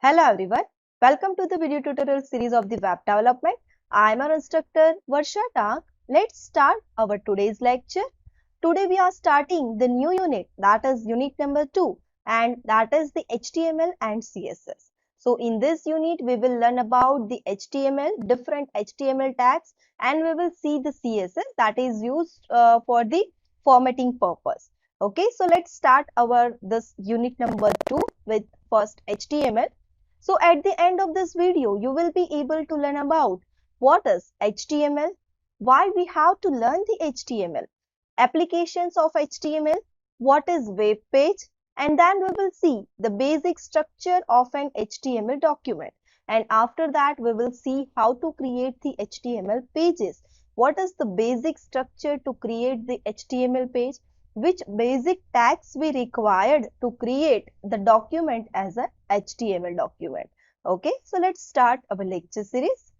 Hello everyone, welcome to the video tutorial series of the web development. I am our instructor Varsha Tak. Let's start our today's lecture. Today we are starting the new unit, that is unit number 2, and that is the HTML and CSS. So in this unit we will learn about the HTML, different HTML tags, and we will see the CSS that is used for the formatting purpose. Okay, so let's start this unit number 2 with first HTML. So at the end of this video, you will be able to learn about what is HTML, why we have to learn the HTML, applications of HTML, what is web page, and then we will see the basic structure of an HTML document. And after that, we will see how to create the HTML pages. What is the basic structure to create the HTML page? Which basic tags we required to create the document as a HTML document. Okay, so let's start our lecture series.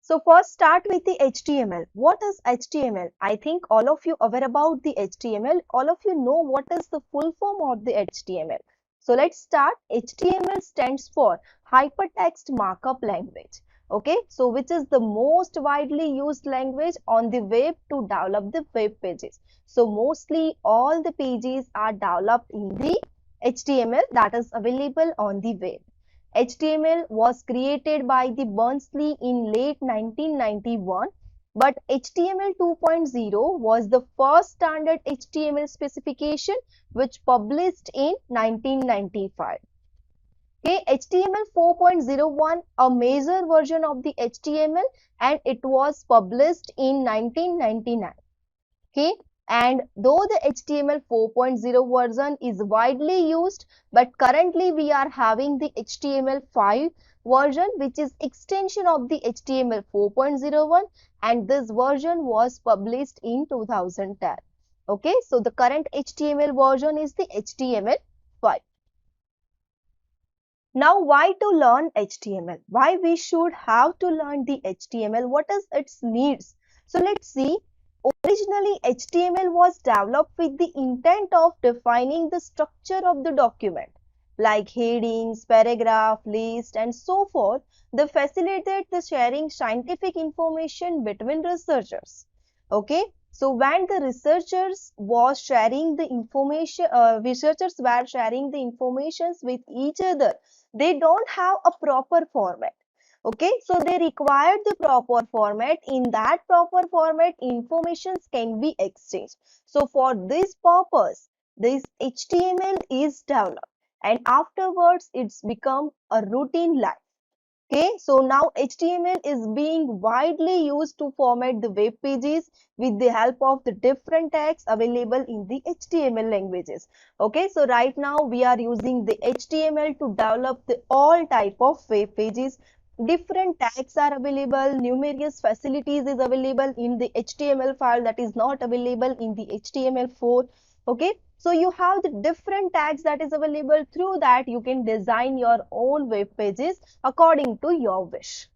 So first start with the HTML. What is HTML? I think all of you are aware about the HTML. All of you know what is the full form of the HTML. So let's start. HTML stands for Hypertext Markup Language. Okay, so which is the most widely used language on the web to develop the web pages. So mostly all the pages are developed in the HTML that is available on the web. HTML was created by the Berners-Lee in late 1991, but HTML 2.0 was the first standard HTML specification which published in 1995. Okay, HTML 4.01, a major version of the HTML, and it was published in 1999. Okay, and though the HTML 4.0 version is widely used, but currently we are having the HTML 5 version, which is extension of the HTML 4.01, and this version was published in 2010. Okay, so the current HTML version is the HTML 5. Now, why to learn HTML? Why we should have to learn the HTML? What is its needs? So let's see. Originally, HTML was developed with the intent of defining the structure of the document, like headings, paragraph, list, and so forth. They facilitate the sharing scientific information between researchers. Okay, so when the researchers were sharing the information with each other, they don't have a proper format. Okay, so they required the proper format. In that proper format, informations can be exchanged. So for this purpose, this HTML is developed, and afterwards it's become a routine life. Okay, so now HTML is being widely used to format the web pages with the help of the different tags available in the HTML languages. Okay, so right now we are using the HTML to develop the all type of web pages. Different tags are available, numerous facilities is available in the HTML file that is not available in the HTML4. Okay, so you have the different tags that is available. Through that you can design your own web pages according to your wish.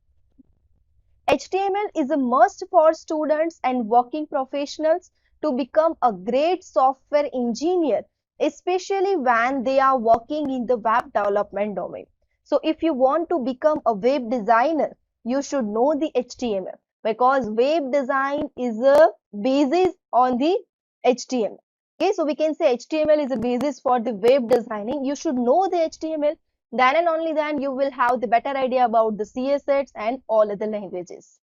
HTML is a must for students and working professionals to become a great software engineer, especially when they are working in the web development domain. So if you want to become a web designer, you should know the HTML, because web design is a basis on the HTML. Okay, so we can say HTML is a basis for the web designing. You should know the HTML. Then and only then you will have the better idea about the CSS and all other languages.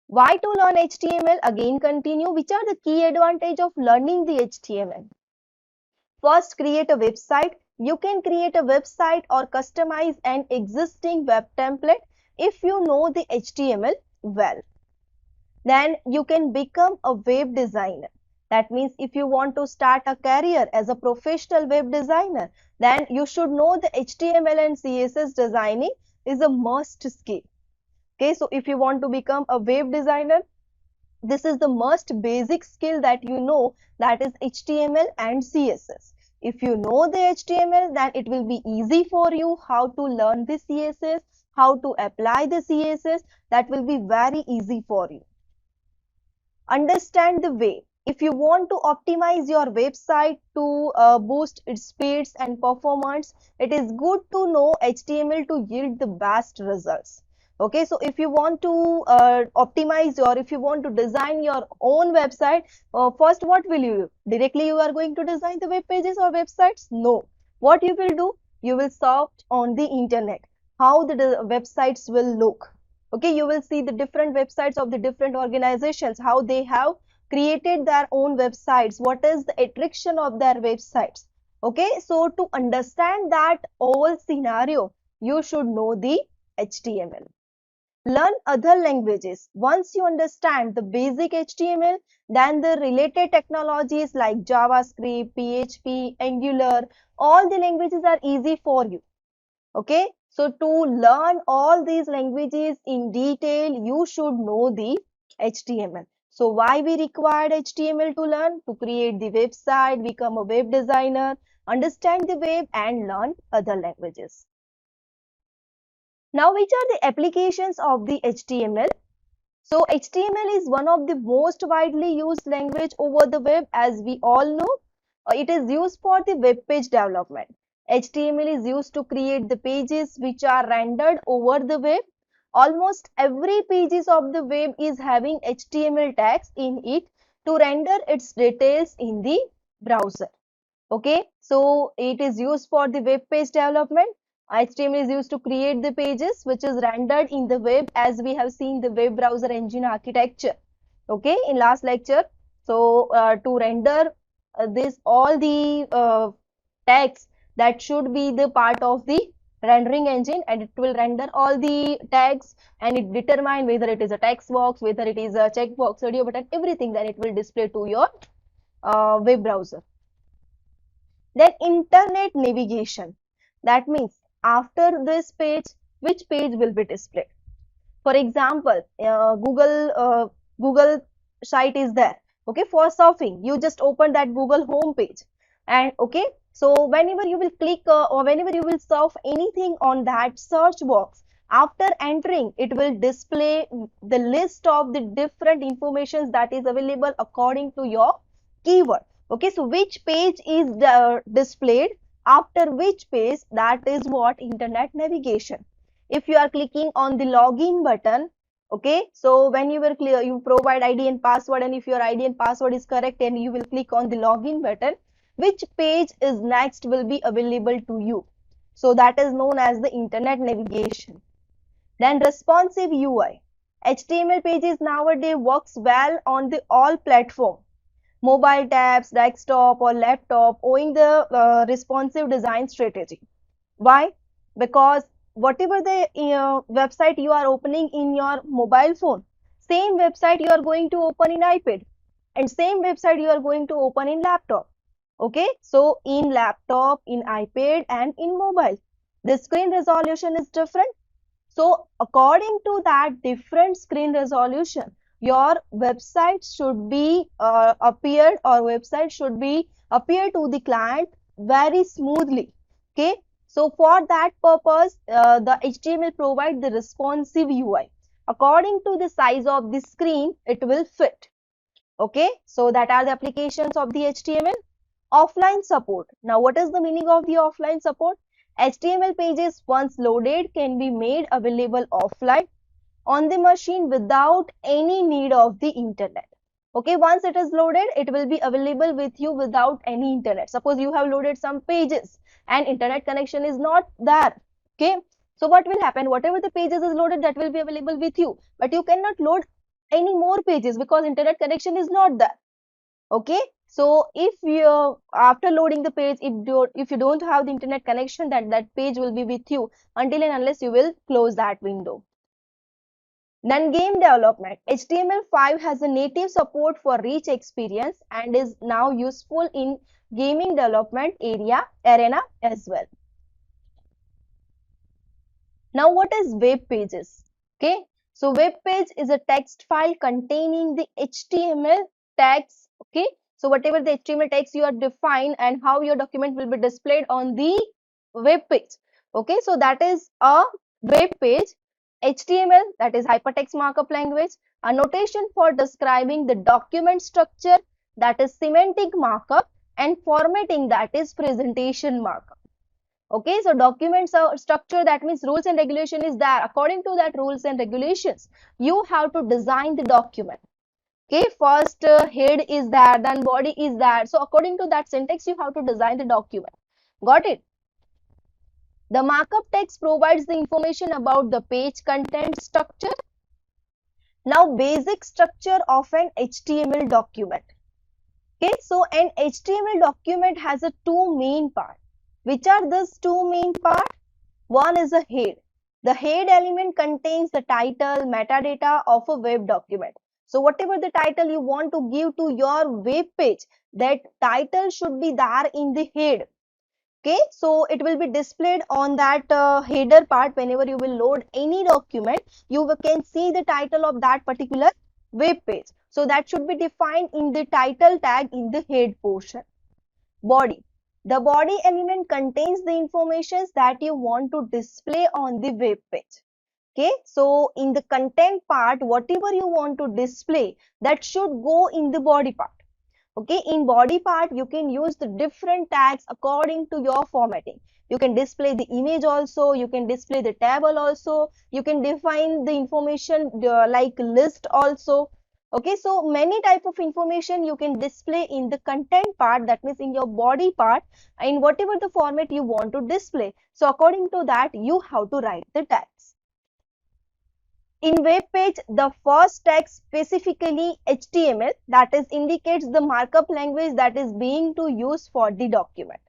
Why to learn HTML? Again continue. Which are the key advantage of learning the HTML? First, create a website. You can create a website or customize an existing web template if you know the HTML well. Then you can become a web designer. That means if you want to start a career as a professional web designer, then you should know the HTML and CSS designing is a must skill. Okay, so if you want to become a web designer, this is the most basic skill that you know, that is HTML and CSS. If you know the HTML, then it will be easy for you how to learn the CSS, how to apply the CSS. That will be very easy for you. Understand the way. if you want to optimize your website to boost its speeds and performance, it is good to know HTML to yield the best results. Okay, so if you want to optimize your, if you want to design your own website, first what will you do? Directly you are going to design the web pages or websites? No. What you will do? You will search on the internet how the websites will look. Okay, you will see the different websites of the different organizations, how they have created their own websites, what is the attraction of their websites. Okay, so to understand that whole scenario, you should know the HTML. Learn other languages. Once you understand the basic HTML, then the related technologies like JavaScript, PHP, Angular, all the languages are easy for you. Okay, so to learn all these languages in detail, you should know the HTML. So why we required HTML to learn? To create the website, become a web designer, understand the web and learn other languages. Now, which are the applications of the HTML? So HTML is one of the most widely used language over the web, as we all know. It is used for the web page development. HTML is used to create the pages which are rendered over the web. Almost every pages of the web is having HTML tags in it to render its details in the browser. Okay, so it is used for the web page development. HTML is used to create the pages which is rendered in the web, as we have seen the web browser engine architecture. Okay, in last lecture. So to render this all the tags that should be the part of the rendering engine, and it will render all the tags and it determine whether it is a text box, whether it is a checkbox, audio button, everything, then it will display to your web browser. Then internet navigation. That means after this page, which page will be displayed? For example, Google site is there. Okay, for surfing, you just open that Google home page, and okay, so whenever you will click or whenever you will surf anything on that search box, after entering, it will display the list of the different informations that is available according to your keyword. Okay, so which page is displayed after which page, that is what internet navigation. If you are clicking on the login button, okay, so when you will clear, you provide ID and password, and if your ID and password is correct and you will click on the login button, which page is next will be available to you. So that is known as the internet navigation. Then responsive UI. HTML pages nowadays works well on the all platform, mobile tabs, desktop or laptop, owing the responsive design strategy. Why? Because whatever the website you are opening in your mobile phone, same website you are going to open in iPad, and same website you are going to open in laptop. Okay, so in laptop, in iPad and in mobile, the screen resolution is different. So according to that different screen resolution, your website should be appeared, or website should be appear to the client very smoothly. Okay, so for that purpose, the HTML provide the responsive UI. According to the size of the screen, it will fit. Okay, so that are the applications of the HTML. Offline support. Now, what is the meaning of the offline support? HTML pages once loaded can be made available offline on the machine without any need of the internet. Okay, once it is loaded, it will be available with you without any internet. Suppose you have loaded some pages and internet connection is not there. Okay, so what will happen? Whatever the pages is loaded, that will be available with you, but you cannot load any more pages because internet connection is not there. Okay, so if you after loading the page, if you don't have the internet connection, that page will be with you until and unless you will close that window. Then game development. HTML5 has a native support for rich experience and is now useful in gaming development arena as well. Now, what is web pages? Okay, so web page is a text file containing the HTML tags. Okay, so whatever the HTML tags you are defined and how your document will be displayed on the web page. Okay, so that is a web page. HTML, that is hypertext markup language, a notation for describing the document structure. that is semantic markup, and formatting, that is presentation markup. Okay, so documents are structure, that means rules and regulation is there. According to that rules and regulations, you have to design the document. Okay, first head is there, then body is there. So according to that syntax, you have to design the document. Got it? The markup text provides the information about the page content structure. Now, basic structure of an HTML document. Okay, so an HTML document has a two main part. Which are those two main part? One is a head. The head element contains the title, metadata of a web document. So whatever the title you want to give to your web page, that title should be there in the head. Okay, so it will be displayed on that header part. Whenever you will load any document, you can see the title of that particular web page. So that should be defined in the title tag in the head portion. Body. The body element contains the information that you want to display on the web page. Okay, so in the content part, whatever you want to display, that should go in the body part. Okay, in body part, you can use the different tags according to your formatting. You can display the image also, you can display the table also, you can define the information like list also. Okay, so many type of information you can display in the content part, that means in your body part, in whatever the format you want to display. So according to that, you have to write the tags. In web page, the first tag specifically HTML, that is indicates the markup language that is being to use for the document.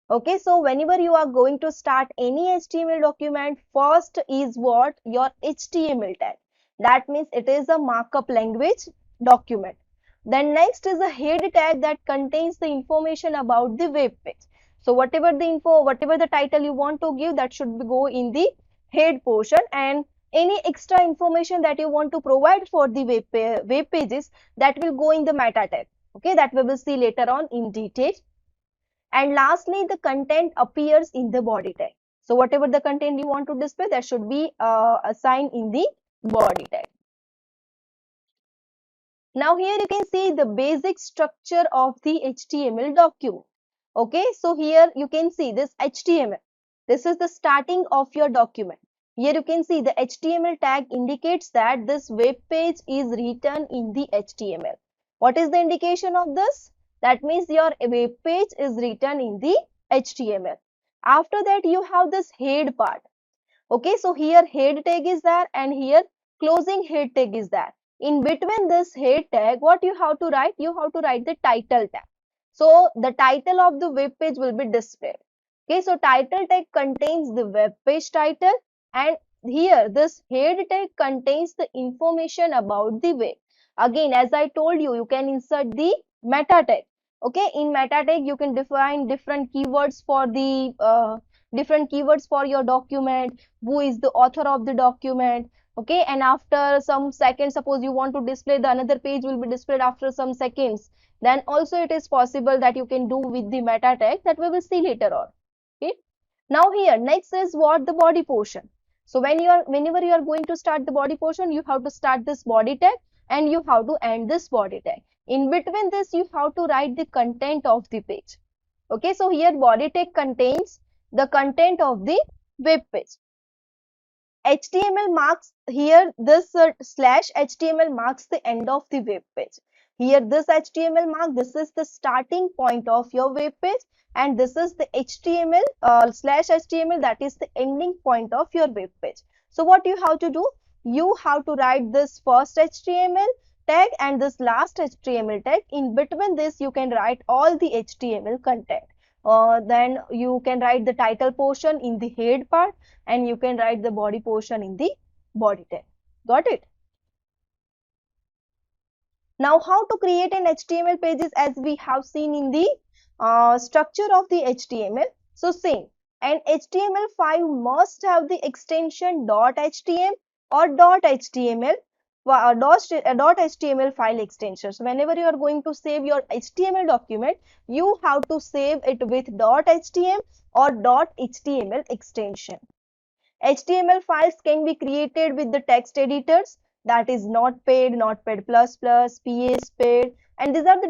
Okay, so whenever you are going to start any HTML document, first is what? Your HTML tag. That means it is a markup language document. Then next is a head tag that contains the information about the web page. So whatever the info, whatever the title you want to give, that should go in the head portion, and any extra information that you want to provide for the web pages, that will go in the meta tag. Okay, that we will see later on in detail. And lastly, the content appears in the body tag. So whatever the content you want to display, that should be assigned in the body tag. Now here you can see the basic structure of the HTML document. Okay, so here you can see this HTML. This is the starting of your document. Here you can see the HTML tag indicates that this web page is written in the HTML. What is the indication of this? That means your web page is written in the HTML. After that, you have this head part. Okay, so here head tag is there, and here closing head tag is there. In between this head tag, what you have to write? You have to write the title tag. So the title of the web page will be displayed. Okay, so title tag contains the web page title, and here this head tag contains the information about the web. Again, as I told you, you can insert the meta tag. Okay, in meta tag you can define different keywords for the your document, who is the author of the document. Okay, and after some seconds, suppose you want to display the another page will be displayed after some seconds, then also it is possible that you can do with the meta tag, that we will see later on. Okay, now here next is what? The body portion. So whenever you are going to start the body portion, you have to start this body tag and you have to end this body tag. In between this, you have to write the content of the page. Okay, so here body tag contains the content of the web page. HTML marks here this slash HTML marks the end of the web page. Here this HTML mark, this is the starting point of your web page, and this is the HTML slash HTML, that is the ending point of your web page. So what you have to do? You have to write this first HTML tag and this last HTML tag. In between this, you can write all the HTML content. Then you can write the title portion in the head part, and you can write the body portion in the body tag. Got it? Now, how to create an HTML pages, as we have seen in the structure of the HTML. So same, an HTML file must have the extension .html or .html .html file extension. So whenever you are going to save your HTML document, you have to save it with .html or .html extension. HTML files can be created with the text editors, that is Notepad, Notepad++, PSPad, And these are the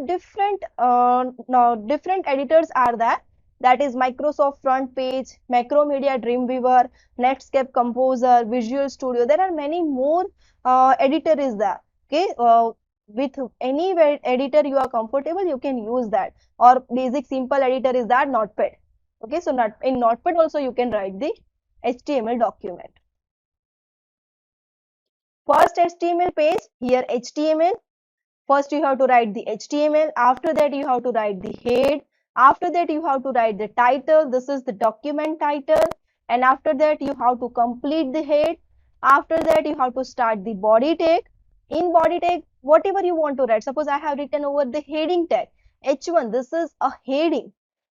different editors are there. That is Microsoft Front Page, Macromedia Dreamweaver, Netscape Composer, Visual Studio. There are many more editor is there. Okay, with any editor you are comfortable, you can use that. Or basic simple editor is that Notepad. Okay, so in Notepad also you can write the HTML document. First HTML page, here HTML. First you have to write the HTML, after that you have to write the head, after that you have to write the title, this is the document title, and after that you have to complete the head, after that you have to start the body tag. In body tag, whatever you want to write, suppose I have written over the heading tag, H1, this is a heading,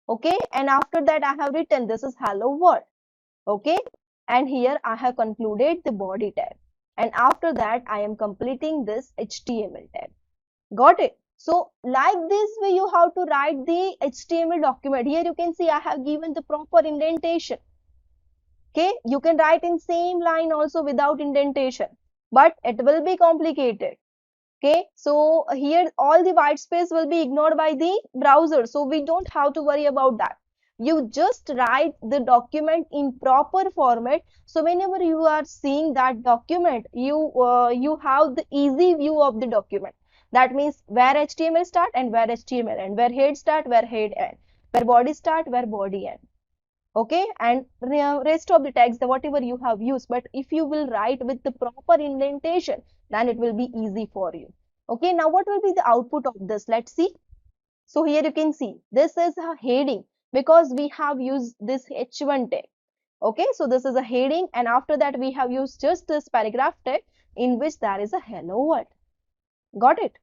okay, and after that I have written this is hello world, okay, and here I have concluded the body tag, and after that I am completing this HTML tag. Got it? So like this way you have to write the HTML document. Here you can see I have given the proper indentation. Okay, you can write in same line also without indentation, but it will be complicated. Okay, so here all the white space will be ignored by the browser, so we don't have to worry about that. You just write the document in proper format, so whenever you are seeing that document, you have the easy view of the document. That means where HTML start and where HTML end, where head start, where head end, where body start, where body end. Okay, and rest of the tags, whatever you have used, but if you will write with the proper indentation, then it will be easy for you. Okay, now what will be the output of this? Let's see. So here you can see this is a heading because we have used this H1 tag. Okay, so this is a heading, and after that we have used just this paragraph tag in which there is a hello world. Got it?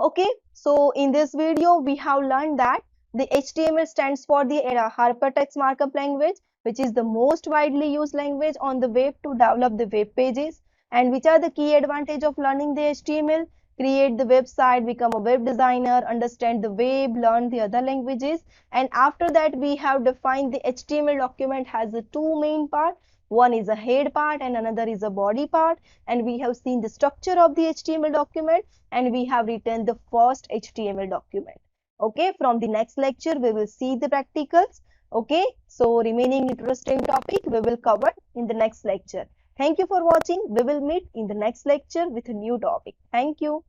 Okay, so in this video we have learned that the HTML stands for the Hypertext Markup Language, which is the most widely used language on the web to develop the web pages. And which are the key advantage of learning the HTML? Create the website, become a web designer, understand the web, learn the other languages. And after that we have defined the HTML document has the two main parts. One is a head part and another is a body part. And we have seen the structure of the HTML document, and we have written the first HTML document. Okay, from the next lecture we will see the practicals. Okay, so remaining interesting topic we will cover in the next lecture. Thank you for watching. We will meet in the next lecture with a new topic. Thank you.